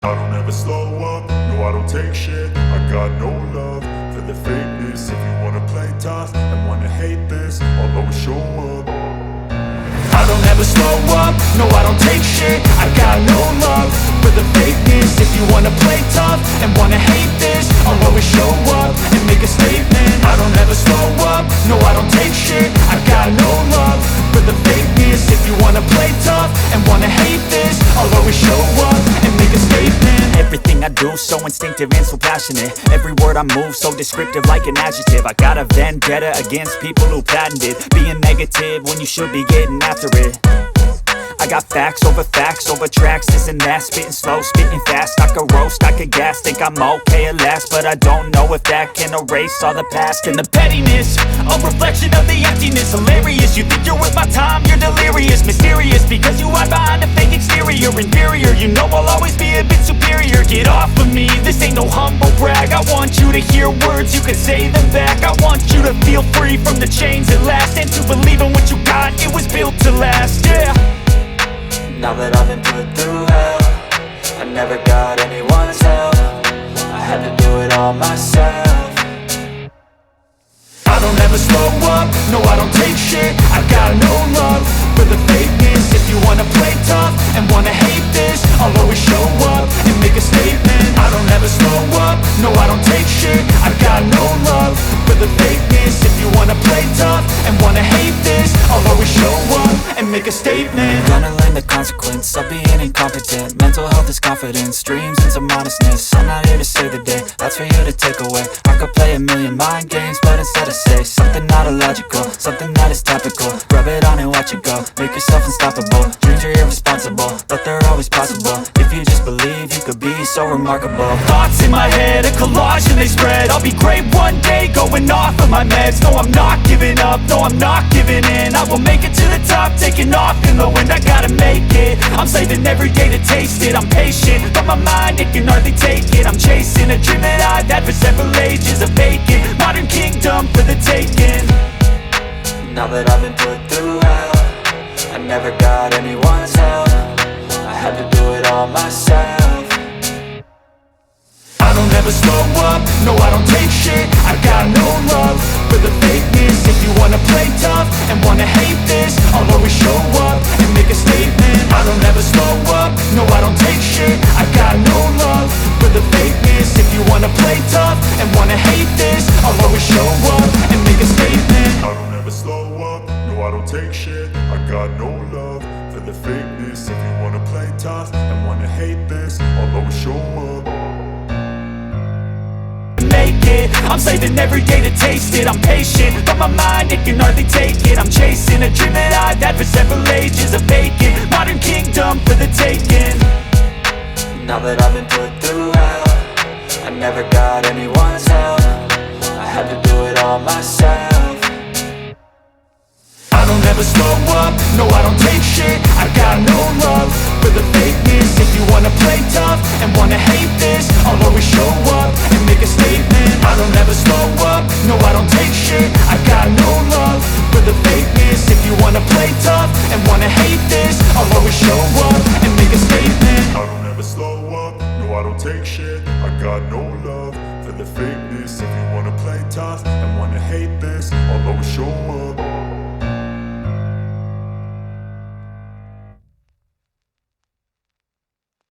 I don't ever slow up, no I don't take shit. I got no love for the fakeness. If you wanna play tough and wanna hate this, I'll always show up. I don't ever slow up, no I don't take shit. I got no love for the fakeness. If you wanna play tough and wanna hate this, I'll always show up and make a statement. I don't ever slow up, no I don't take shit. I got no love for the fakeness. If you wanna play tough and wanna hate this, I'll always show up and make a statement. Everything I do so instinctive and so passionate. Every word I move so descriptive like an adjective. I got a vendetta against people who patented being negative when you should be getting after it. I got facts over tracks, this and that. Spitting slow, spitting fast. I could roast, I could gas. Think I'm okay at last, but I don't know if that can erase all the past. And the pettiness, a reflection of the emptiness. Hilarious, you think you're worth my time, you're delirious. Mysterious, because you hide behind a fake exterior. Inferior, you know I'll always be a bit superior. Get off of me, this ain't no humble brag. I want you to hear words, you can say them back. I want you to feel free from the chains at last, and to believe in what you got, it was built to last, yeah. Now that I've been put through hell, I never got anyone's help. I had to do it all myself. I don't ever slow up, no I don't take shit. I got no love for the fakeness. If you wanna play tough and wanna hate this, I'll always show up and make a statement. I don't ever slow up, no I don't take shit. I got no love for the fakeness. If you wanna play tough and wanna hate this, I'll always show up and make a statement. Gonna learn the consequence of being incompetent. Mental health is confidence, dreams and some modestness. I'm not here to save the day, that's for you to take away. I could play a million mind games, but instead I say something not illogical, something that is topical. Rub it on and watch it go, make yourself unstoppable. Dreams are irresponsible, but they're always possible. If you just believe, you could be so remarkable. Thoughts in my head, a collage and they spread. I'll be great one day, going off of my meds. No, I'm not giving up, no, I'm not giving in. I will make it to the top, taking off in the wind. I gotta make it, I'm saving every day to taste it. I'm patient, but my mind, it can hardly take it. I'm chasing a dream that I've had for several ages. A vacant, modern kingdom for the taking. Now that I've been put through hell, I never got anyone's help. I had to do it all myself. I don't ever slow up, no I don't take shit. I got no love for the fakeness. If you wanna play tough and wanna hate this, I'll always show up and make a statement. I don't ever slow up, no I don't take shit. I got no love for the fakeness. If you wanna play tough and wanna hate this, I'll always show up and make a statement. I don't ever slow up, no I don't take shit. I got no love for the fakeness. If you wanna play tough and wanna hate this, I'll always show up. Make it, I'm saving every day to taste it. I'm patient, but my mind, it can hardly take it. I'm chasing a dream that I've had for several ages. A vacant, modern kingdom for the taking. Now that I've been put through hell, I never got anyone's help. I had to do it all myself. I don't ever slow up, no I don't take shit. I got no love for the fakeness. If you wanna play tough and wanna hate this, I'll always show up and make a statement. I don't ever slow up, no I don't take shit. I got no love for the fakeness. If you wanna play tough and wanna hate this, I'll always show up and make a statement. I don't ever slow up, no I don't take shit. I got no love for the fakeness. If you wanna play tough and wanna hate this, I'll always show up.